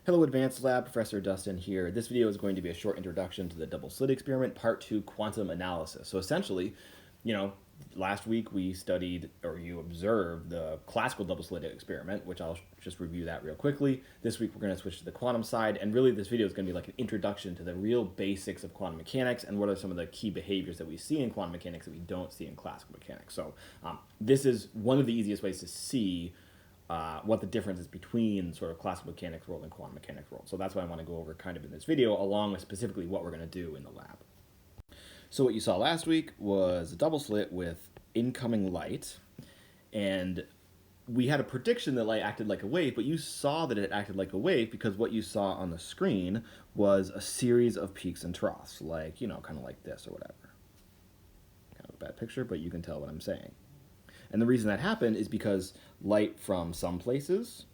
Hello Advanced Lab, Professor Dustin here. This video is going to be a short introduction to the double slit experiment, part 2, quantum analysis. So essentially, last week we studied, or you observed, the classical double slit experiment, which I'll just review that real quickly. This week we're going to switch to the quantum side, and really this video is going to be like an introduction to the real basics of quantum mechanics and what are some of the key behaviors that we see in quantum mechanics that we don't see in classical mechanics. So this is one of the easiest ways to see what the difference is between sort of classical mechanics world and quantum mechanics world. So that's what I want to go over kind of in this video, along with specifically what we're going to do in the lab. So what you saw last week was a double slit with incoming light, and we had a prediction that light acted like a wave, but you saw that it acted like a wave because what you saw on the screen was a series of peaks and troughs, like, kind of like this or whatever. Kind of a bad picture, but you can tell what I'm saying. And the reason that happened is because light from some places,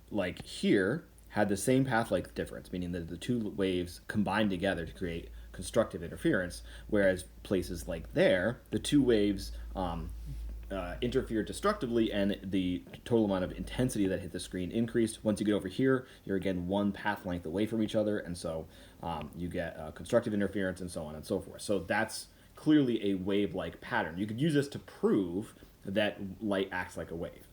like here, had the same path length difference, meaning that the two waves combined together to create constructive interference, whereas places like there, the two waves interfered destructively and the total amount of intensity that hit the screen increased. Once you get over here, you're again one path length away from each other, and so you get constructive interference and so on and so forth. So that's clearly a wave-like pattern. You could use this to prove that light acts like a wave.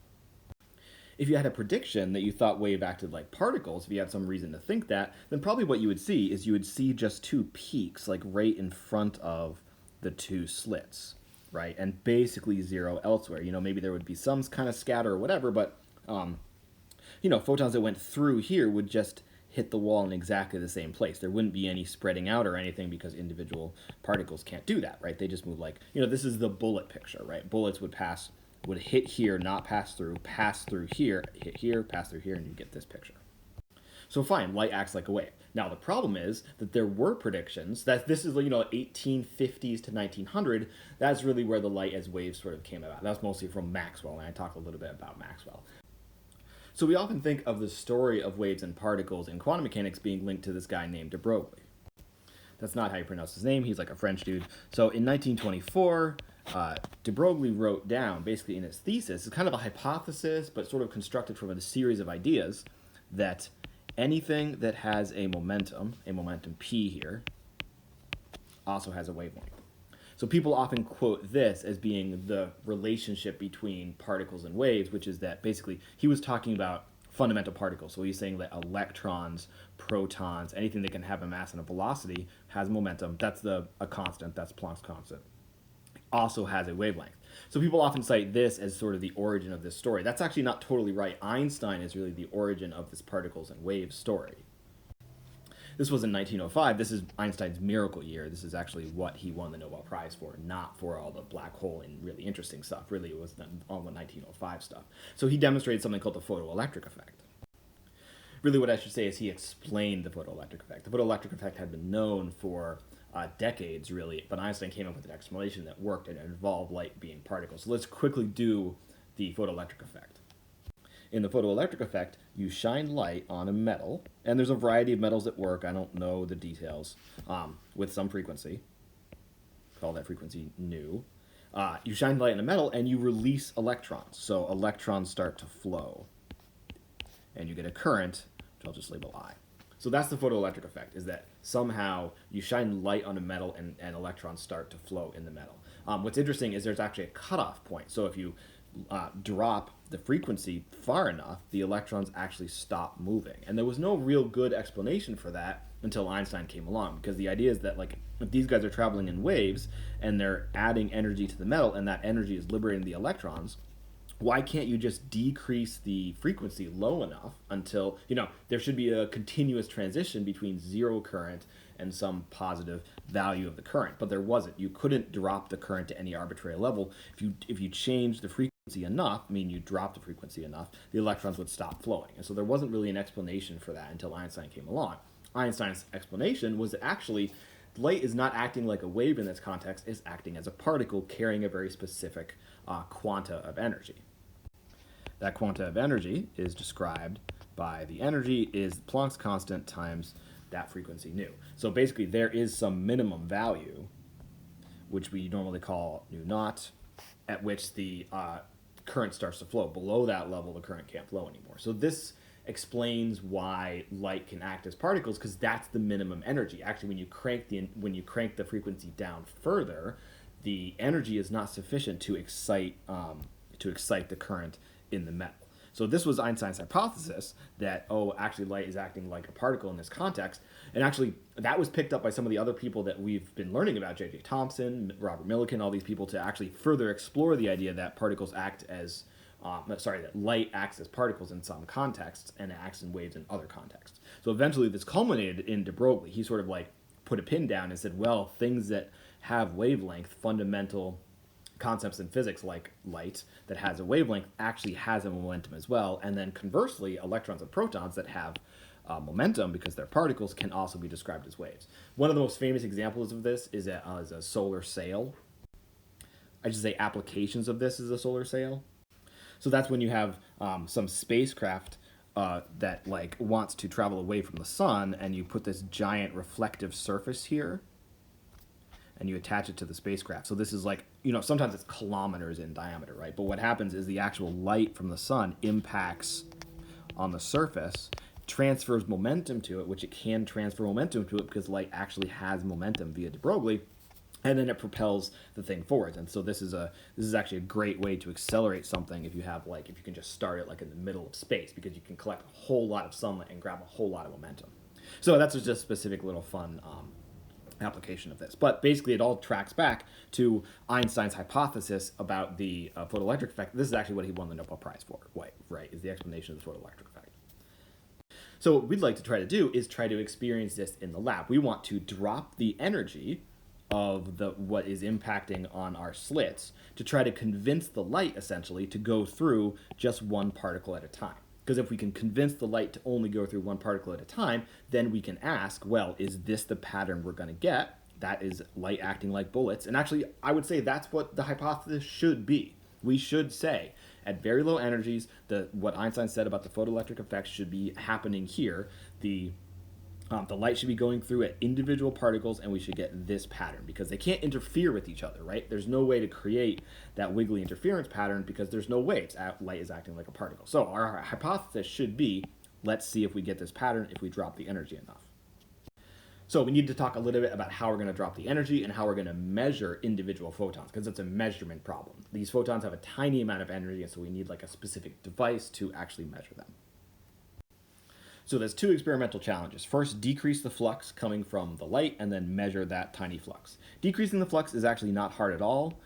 If you had a prediction that you thought wave acted like particles, if you had some reason to think that, then probably what you would see is you would see just two peaks, like right in front of the two slits, right? And basically zero elsewhere. Maybe there would be some kind of scatter or whatever, but, photons that went through here would just hit the wall in exactly the same place. There wouldn't be any spreading out or anything because individual particles can't do that, right? They just move like, this is the bullet picture, right? Bullets would hit here, not pass through here, hit here, pass through here, and you get this picture. So fine, light acts like a wave. Now the problem is that there were predictions that this is 1850s to 1900. That's really where the light as waves sort of came about. That's mostly from Maxwell, and I talked a little bit about Maxwell. So we often think of the story of waves and particles in quantum mechanics being linked to this guy named de Broglie. That's not how you pronounce his name. He's like a French dude. So in 1924, de Broglie wrote down, basically in his thesis, it's kind of a hypothesis, but sort of constructed from a series of ideas, that anything that has a momentum p here, also has a wavelength. So people often quote this as being the relationship between particles and waves, which is that basically he was talking about fundamental particles. So he's saying that electrons, protons, anything that can have a mass and a velocity has momentum. That's a constant. That's Planck's constant. Also has a wavelength. So people often cite this as sort of the origin of this story. That's actually not totally right. Einstein is really the origin of this particles and waves story. This was in 1905. This is Einstein's miracle year. This is actually what he won the Nobel Prize for, not for all the black hole and really interesting stuff. Really, it was all the 1905 stuff. So he demonstrated something called the photoelectric effect. Really, what I should say is he explained the photoelectric effect. The photoelectric effect had been known for decades, really, but Einstein came up with an explanation that worked and it involved light being particles. So let's quickly do the photoelectric effect. In the photoelectric effect, you shine light on a metal, and there's a variety of metals that work. I don't know the details, with some frequency. Call that frequency nu. You shine light on a metal, and you release electrons. So electrons start to flow, and you get a current, which I'll just label I. So that's the photoelectric effect, is that somehow you shine light on a metal and electrons start to flow in the metal. What's interesting is there's actually a cutoff point. So if you drop the frequency far enough, the electrons actually stop moving. And there was no real good explanation for that until Einstein came along, because the idea is that if these guys are traveling in waves and they're adding energy to the metal and that energy is liberating the electrons, why can't you just decrease the frequency low enough until, there should be a continuous transition between zero current and some positive value of the current, but there wasn't. You couldn't drop the current to any arbitrary level. If you change the frequency enough, you drop the frequency enough, the electrons would stop flowing. And so there wasn't really an explanation for that until Einstein came along. Einstein's explanation was that actually light is not acting like a wave in this context, it's acting as a particle carrying a very specific quanta of energy. That quanta of energy is described by the energy is Planck's constant times that frequency nu. So basically there is some minimum value, which we normally call nu naught, at which the current starts to flow. Below that level, the current can't flow anymore. So this explains why light can act as particles, because that's the minimum energy. Actually, when you crank the frequency down further, the energy is not sufficient to excite the current in the metal. So this was Einstein's hypothesis that, oh, actually light is acting like a particle in this context. And actually that was picked up by some of the other people that we've been learning about, J.J. Thomson, Robert Millikan, all these people, to actually further explore the idea that that light acts as particles in some contexts and acts in waves in other contexts. So eventually this culminated in de Broglie. He sort of like put a pin down and said, well, things that have wavelength, fundamental concepts in physics like light that has a wavelength actually has a momentum as well. And then conversely, electrons and protons that have momentum because they're particles can also be described as waves. One of the most famous examples of this is a solar sail. I should say applications of this is a solar sail. So that's when you have some spacecraft that like wants to travel away from the sun, and you put this giant reflective surface here and you attach it to the spacecraft. So this is like, sometimes it's kilometers in diameter, right? But what happens is the actual light from the sun impacts on the surface, transfers momentum to it, which it can transfer momentum to it because light actually has momentum via de Broglie, and then it propels the thing forwards. And so this is actually a great way to accelerate something if you can just start it like in the middle of space, because you can collect a whole lot of sunlight and grab a whole lot of momentum. So that's just a specific little fun application of this. But basically it all tracks back to Einstein's hypothesis about the photoelectric effect. This is actually what he won the Nobel Prize for, right, is the explanation of the photoelectric effect. So what we'd like to try to do is try to experience this in the lab. We want to drop the energy of what is impacting on our slits to try to convince the light essentially to go through just one particle at a time. Because if we can convince the light to only go through one particle at a time, then we can ask, well, is this the pattern we're going to get? That is light acting like bullets. And actually, I would say that's what the hypothesis should be. We should say, at very low energies, what Einstein said about the photoelectric effect should be happening here. The light should be going through at individual particles, and we should get this pattern because they can't interfere with each other, right? There's no way to create that wiggly interference pattern because there's no waves. Light is acting like a particle. So our hypothesis should be, let's see if we get this pattern if we drop the energy enough. So we need to talk a little bit about how we're going to drop the energy and how we're going to measure individual photons, because it's a measurement problem. These photons have a tiny amount of energy, and so we need like a specific device to actually measure them. So there's two experimental challenges. First, decrease the flux coming from the light, and then measure that tiny flux. Decreasing the flux is actually not hard at all.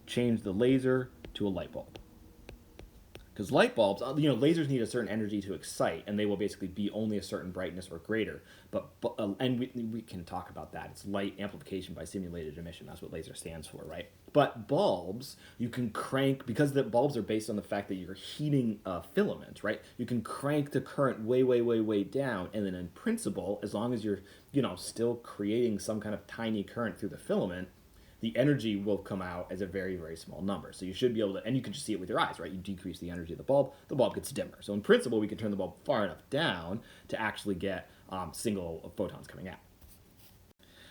Change the laser to a light bulb. Because light bulbs, lasers need a certain energy to excite, and they will basically be only a certain brightness or greater. And we can talk about that. It's light amplification by simulated emission. That's what laser stands for, right? But bulbs, you can crank, because the bulbs are based on the fact that you're heating a filament, right? You can crank the current way, way, way, way down, and then in principle, as long as you're, still creating some kind of tiny current through the filament, the energy will come out as a very, very small number. So you should be able to, and you can just see it with your eyes, right? You decrease the energy of the bulb gets dimmer. So in principle, we can turn the bulb far enough down to actually get single photons coming out.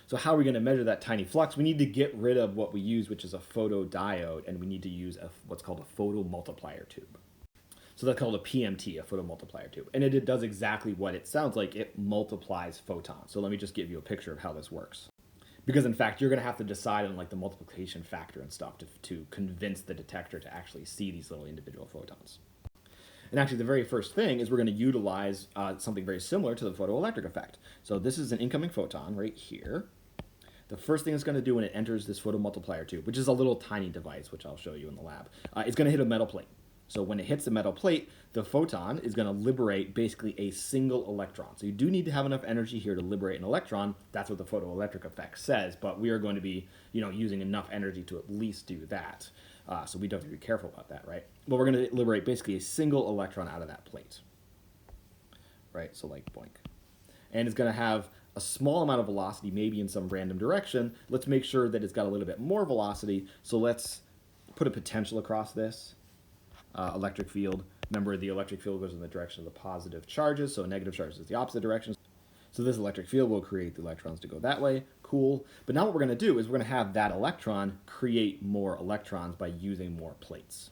So how are we going to measure that tiny flux? We need to get rid of what we use, which is a photodiode, and we need to use what's called a photomultiplier tube. So that's called a PMT, a photomultiplier tube. And it does exactly what it sounds like. It multiplies photons. So let me just give you a picture of how this works. Because in fact, you're going to have to decide on like the multiplication factor and stuff to convince the detector to actually see these little individual photons. And actually, the very first thing is we're going to utilize something very similar to the photoelectric effect. So this is an incoming photon right here. The first thing it's going to do when it enters this photomultiplier tube, which is a little tiny device, which I'll show you in the lab, it's going to hit a metal plate. So when it hits the metal plate, the photon is going to liberate basically a single electron. So you do need to have enough energy here to liberate an electron. That's what the photoelectric effect says, but we are going to be, using enough energy to at least do that. So we do have to be careful about that, right? But we're going to liberate basically a single electron out of that plate, right? So like boink. And it's going to have a small amount of velocity, maybe in some random direction. Let's make sure that it's got a little bit more velocity. So let's put a potential across this. Electric field. Remember, the electric field goes in the direction of the positive charges, so negative charges is the opposite direction. So this electric field will create the electrons to go that way. Cool. But now what we're going to do is we're going to have that electron create more electrons by using more plates.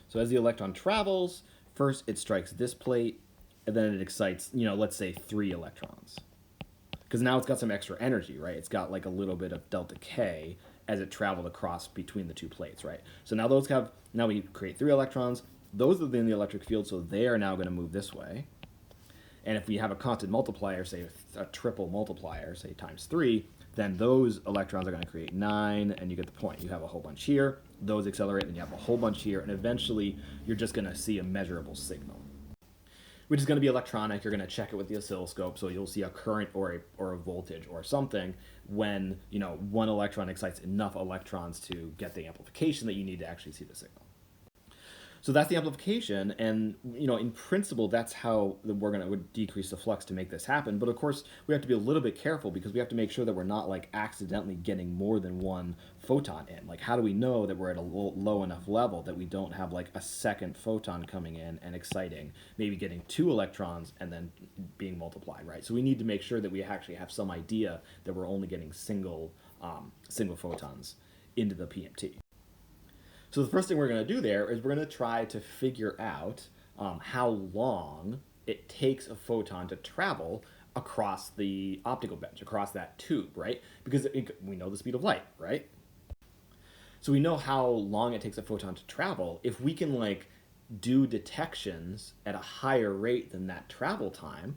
So as the electron travels, first it strikes this plate, and then it excites, let's say 3 electrons. Because now it's got some extra energy, right? It's got like a little bit of delta K as it traveled across between the two plates, right? So now we create 3 electrons. Those are in the electric field, so they are now going to move this way. And if we have a constant multiplier, say a triple multiplier, say times 3, then those electrons are going to create 9, and you get the point. You have a whole bunch here, those accelerate, and you have a whole bunch here, and eventually you're just going to see a measurable signal, which is going to be electronic. You're going to check it with the oscilloscope, so you'll see a current or a voltage or something when one electron excites enough electrons to get the amplification that you need to actually see the signal. So that's the amplification, and in principle, that's how we're going to decrease the flux to make this happen. But of course, we have to be a little bit careful because we have to make sure that we're not like accidentally getting more than one photon in. Like, how do we know that we're at a low enough level that we don't have like a second photon coming in and exciting, maybe getting 2 electrons and then being multiplied, right? So we need to make sure that we actually have some idea that we're only getting single photons into the PMT. So the first thing we're going to do there is we're going to try to figure out how long it takes a photon to travel across the optical bench, across that tube, right? Because we know the speed of light, right? So we know how long it takes a photon to travel. If we can do detections at a higher rate than that travel time,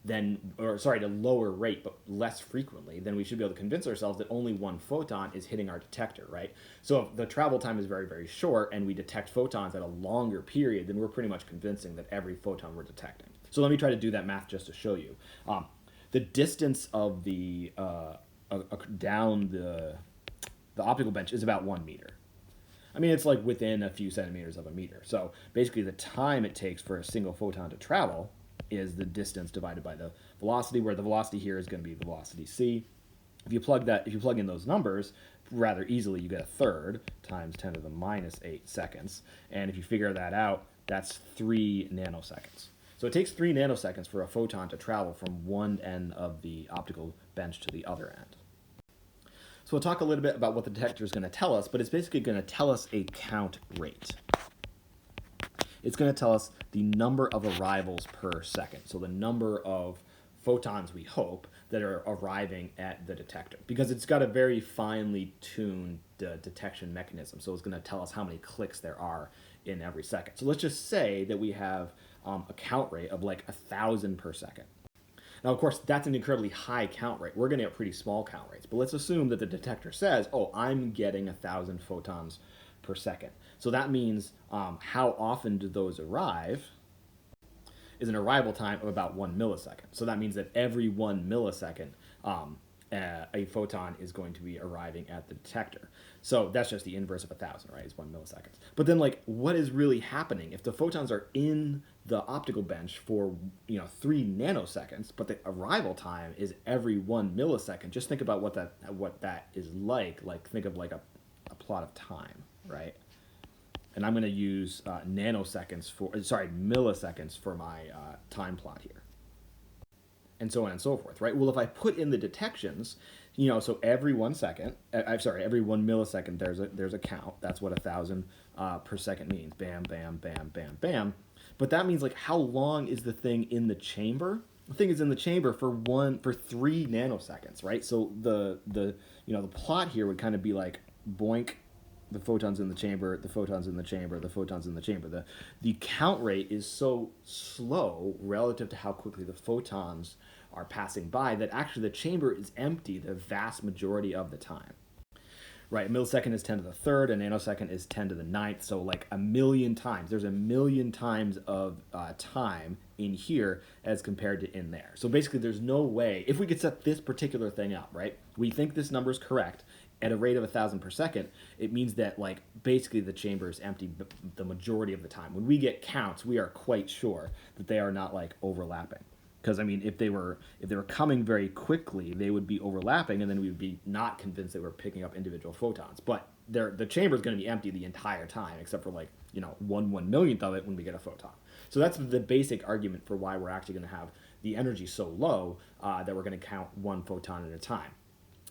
at a lower rate but less frequently, then we should be able to convince ourselves that only one photon is hitting our detector, right? So if the travel time is very, very short and we detect photons at a longer period, then we're pretty much convincing that every photon we're detecting. So let me try to do that math just to show you. The distance of the down the optical bench is about 1 meter. I mean, it's like within a few centimeters of a meter. So basically the time it takes for a single photon to travel is the distance divided by the velocity, where the velocity here is going to be the velocity c. If you plug in those numbers rather easily, you get a third times 10 to the minus 8 seconds. And if you figure that out, that's 3 nanoseconds. So it takes 3 nanoseconds for a photon to travel from one end of the optical bench to the other end. So we'll talk a little bit about what the detector is going to tell us, but it's basically going to tell us a count rate. It's going to tell us the number of arrivals per second, so the number of photons, we hope, that are arriving at the detector, because it's got a very finely tuned detection mechanism, so it's going to tell us how many clicks there are in every second. So let's just say that we have a count rate of like 1,000 per second. Now, of course, that's an incredibly high count rate. We're going to get pretty small count rates, but let's assume that the detector says, oh, I'm getting 1,000 photons per second. So that means how often do those arrive is an arrival time of about 1 millisecond. So that means that every 1 millisecond, a photon is going to be arriving at the detector. So that's just the inverse of 1,000, right? It's 1 millisecond. But then, what is really happening if the photons are in the optical bench for 3 nanoseconds, but the arrival time is every 1 millisecond? Just think about what that is like. Think of a plot of time, right? And I'm going to use milliseconds for my time plot here. And so on and so forth, right? Well, if I put in the detections, so every 1 second, every 1 millisecond, there's a count. That's what 1,000 per second means. Bam, bam, bam, bam, bam. But that means how long is the thing in the chamber? The thing is in the chamber for 3 nanoseconds, right? So the plot here would kind of be like boink, the photons in the chamber, the photons in the chamber, the photons in the chamber. The count rate is so slow relative to how quickly the photons are passing by that actually the chamber is empty the vast majority of the time. Right, a millisecond is 10 to the third, a nanosecond is 10 to the ninth, so a million times. There's a million times of time in here as compared to in there. So basically there's no way, if we could set this particular thing up, right, we think this number is correct, at a rate of 1,000 per second, it means that basically the chamber is empty the majority of the time. When we get counts, we are quite sure that they are not overlapping. Because if they were coming very quickly, they would be overlapping, and then we would be not convinced that we're picking up individual photons. But the chamber is going to be empty the entire time, except for 1/1,000,000th of it when we get a photon. So that's the basic argument for why we're actually going to have the energy so low that we're going to count one photon at a time.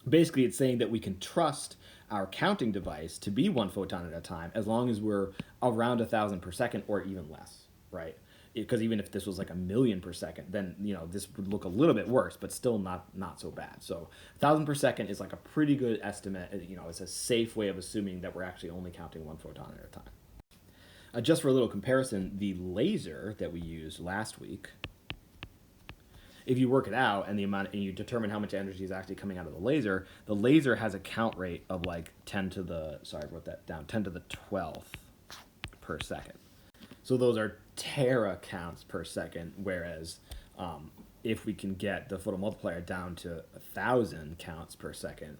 Basically, it's saying that we can trust our counting device to be 1 photon at a time as long as we're around 1,000 per second or even less, right? because even if this was like 1,000,000 per second, then this would look a little bit worse, but still not so bad. So 1,000 per second is like a pretty good estimate. It's a safe way of assuming that we're actually only counting one photon at a time. Just for a little comparison, the laser that we used last week, if you work it out and you determine how much energy is actually coming out of the laser has a count rate of like 10 to the 12th per second. So those are tera counts per second, whereas if we can get the photomultiplier down to 1,000 counts per second,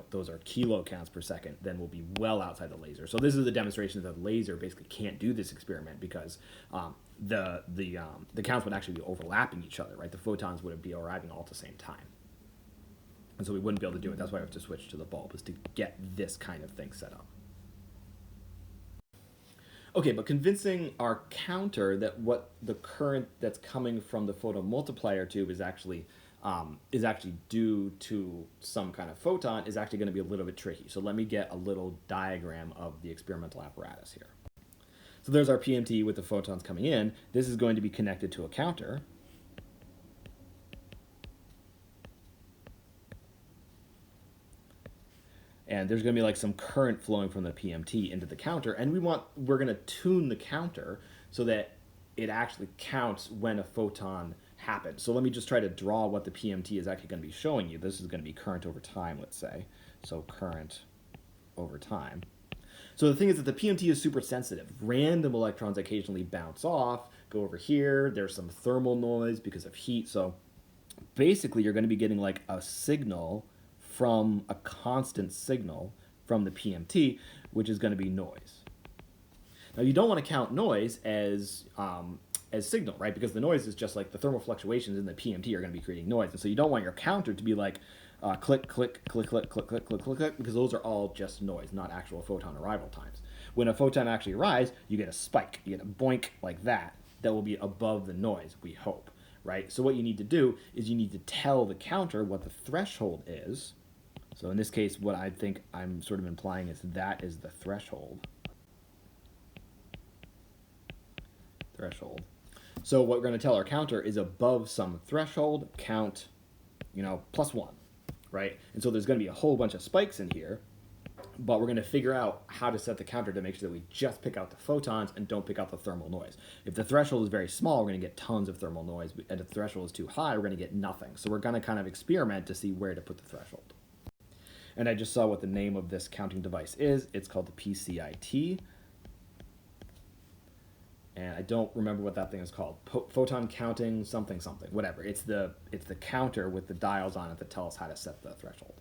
those are kilo counts per second, then we'll be well outside the laser. So this is the demonstration that the laser basically can't do this experiment because the counts would actually be overlapping each other, right? The photons would be arriving all at the same time. And so we wouldn't be able to do it. That's why we have to switch to the bulb, is to get this kind of thing set up. Okay, but convincing our counter that what the current that's coming from the photomultiplier tube is actually due to some kind of photon is actually going to be a little bit tricky. So let me get a little diagram of the experimental apparatus here. So there's our PMT with the photons coming in. This is going to be connected to a counter. And there's going to be like some current flowing from the PMT into the counter, and we're going to tune the counter so that it actually counts when a photon happens. So let me just try to draw what the PMT is actually going to be showing you. This is going to be current over time, let's say. So current over time. So the thing is that the PMT is super sensitive. Random electrons occasionally bounce off, go over here. There's some thermal noise because of heat. So basically you're going to be getting like a signal from a constant signal from the PMT, which is going to be noise. Now you don't want to count noise as signal, right? Because the noise is just like the thermal fluctuations in the PMT are going to be creating noise. And so you don't want your counter to be like click, click, click, click, click, click, click, click, click, because those are all just noise, not actual photon arrival times. When a photon actually arrives, you get a spike, you get a boink like that will be above the noise, we hope, right? So what you need to do is you need to tell the counter what the threshold is. So in this case, what I think I'm sort of implying is that is the threshold. So what we're going to tell our counter is above some threshold, count, +1, right? And so there's going to be a whole bunch of spikes in here, but we're going to figure out how to set the counter to make sure that we just pick out the photons and don't pick out the thermal noise. If the threshold is very small, we're going to get tons of thermal noise, and if the threshold is too high, we're going to get nothing. So we're going to kind of experiment to see where to put the threshold. And I just saw what the name of this counting device is. It's called the PCIT. And I don't remember what that thing is called. Photon counting something, whatever. It's the counter with the dials on it that tell us how to set the threshold.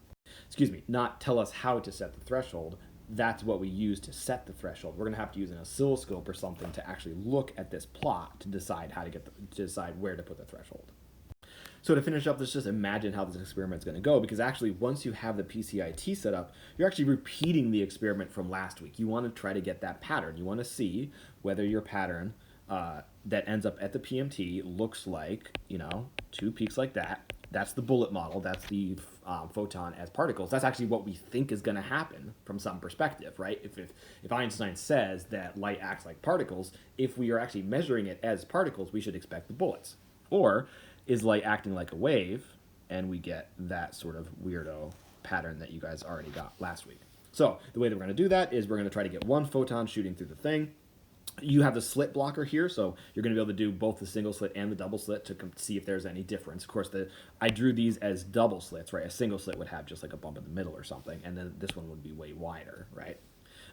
Excuse me, not tell us how to set the threshold. That's what we use to set the threshold. We're going to have to use an oscilloscope or something to actually look at this plot to decide how to decide where to put the threshold. So to finish up, let's just imagine how this experiment is going to go, because actually once you have the PCIT set up, you're actually repeating the experiment from last week. You want to try to get that pattern. You want to see whether your pattern that ends up at the PMT looks like, two peaks like that. That's the bullet model. That's the photon as particles. That's actually what we think is going to happen from some perspective, right? If Einstein says that light acts like particles, if we are actually measuring it as particles, we should expect the bullets. Or is light acting like a wave, and we get that sort of weirdo pattern that you guys already got last week. So the way that we're going to do that is we're going to try to get one photon shooting through the thing. You have the slit blocker here, so you're going to be able to do both the single slit and the double slit to see if there's any difference. Of course, I drew these as double slits, right? A single slit would have just like a bump in the middle or something, and then this one would be way wider, right?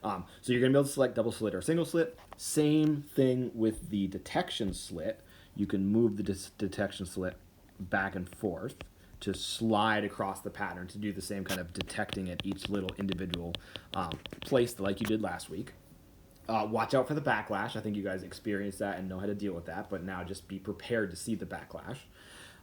So you're going to be able to select double slit or single slit. Same thing with the detection slit. You can move the detection slit back and forth to slide across the pattern to do the same kind of detecting at each little individual place like you did last week. Watch out for the backlash. I think you guys experienced that and know how to deal with that, but now just be prepared to see the backlash.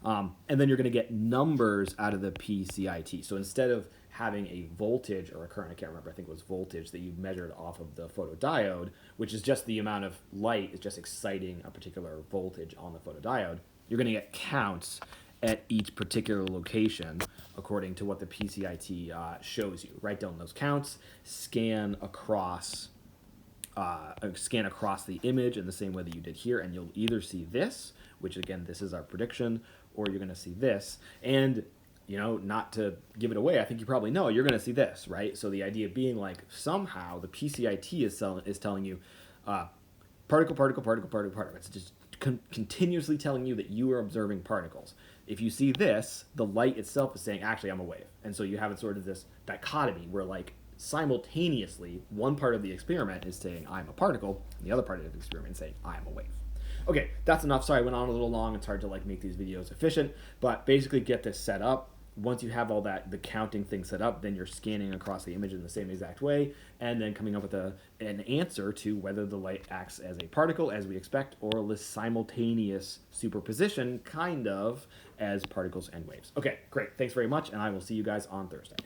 And then you're going to get numbers out of the PCIT. So instead of having a voltage or a current, I can't remember, I think it was voltage that you measured off of the photodiode, which is just the amount of light is just exciting a particular voltage on the photodiode, you're going to get counts at each particular location according to what the PCIT shows you. Write down those counts, scan across scan across the image in the same way that you did here, and you'll either see this, which again, this is our prediction, or you're going to see this. And not to give it away, I think you probably know you're going to see this, right? So the idea being like somehow the PCIT is telling you particle, particle, particle, particle, particle. It's just continuously telling you that you are observing particles. If you see this, the light itself is saying, actually, I'm a wave. And so you have it sort of this dichotomy where like simultaneously one part of the experiment is saying I'm a particle, and the other part of the experiment is saying I'm a wave. Okay, that's enough. Sorry, I went on a little long. It's hard to like make these videos efficient, but basically get this set up. Once you have all that, the counting thing set up, then you're scanning across the image in the same exact way, and then coming up with an answer to whether the light acts as a particle, as we expect, or this simultaneous superposition, kind of, as particles and waves. Okay, great. Thanks very much, and I will see you guys on Thursday.